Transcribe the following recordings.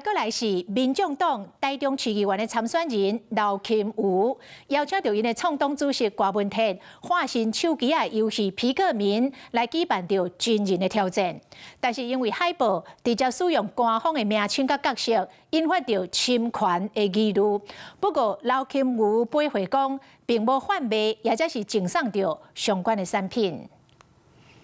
來是民眾黨台中市議員的參選人劉欽瑜，邀請到因的創黨主席郭文鐵化身手機的遊戲皮克敏來舉辦着真人的挑戰，但是因為海報直接使用官方的名稱甲角色，引發着侵權的疑慮。不過劉欽瑜背回講，並無販賣，也則是贈送着相關的產品。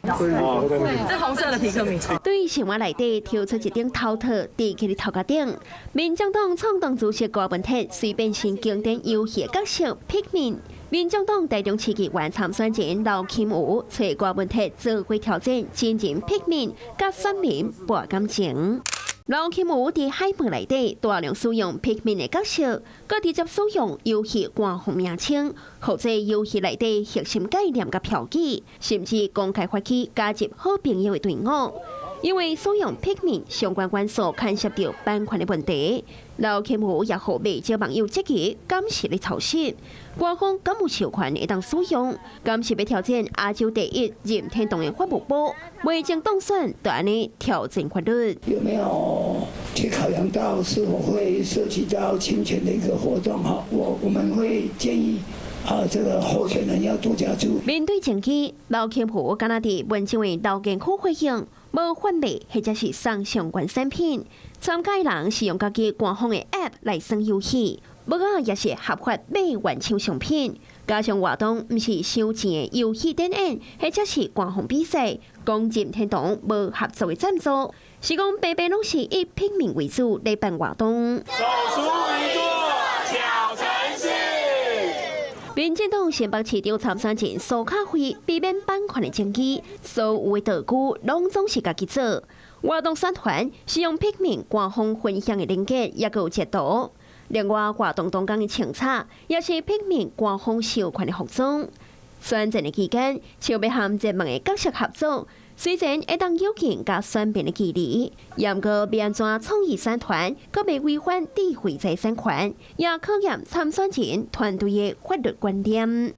這紅色的皮克敏。對生活內底跳出一頂頭套，在佢的頭殼頂。民眾黨創黨主席郭文鐵隨變成經典遊戲角色皮克敏。民眾黨台中市議員參選人劉欽瑜找郭文鐵做回挑戰真人皮克敏，甲選民博感情。 劉欽瑜在海報內底大量使用皮克敏的角色，佮直接使用遊戲官方名稱，或者遊戲內底核心概念甲標記，甚至公開發起加入好朋友的隊伍。因為使用皮克敏相關元素牽涉到版權的問題，劉欽瑜也互未少網友質疑，敢是咧抄襲？官方敢有授權會當使用？敢是要挑戰亞洲第一任天堂的法務部？未經當選就安尼挑戰法律？有沒有去考量到是否會涉及到侵權的一個活動？哈，我們會建議。 這個候選人要多加注意。面對爭議，劉欽瑜敢若佇文政院勞健區回應，無販賣或者是送相關產品。參加人是用家己官方的 App 來耍遊戲，不過也是合法買原廠商品。加上活動毋是收錢的遊戲展演，或者是官方比賽，講任天堂無合作的贊助，是講白白攏是以平民為主來辦活動。 民進黨新北市長參選人蘇巧慧避免版權的爭議，所有的道具攏總是家己做。活動宣傳是用皮克敏官方分享的鏈接，也有截圖。另外，活動當天的清冊也是皮克敏官方授權的服裝。選戰的期間，想要和熱門的角色合作，雖然會當有勁甲選民的距離，不過要安怎創意宣傳，卻未違反智慧財產權，也考驗參選人團隊的法律觀點。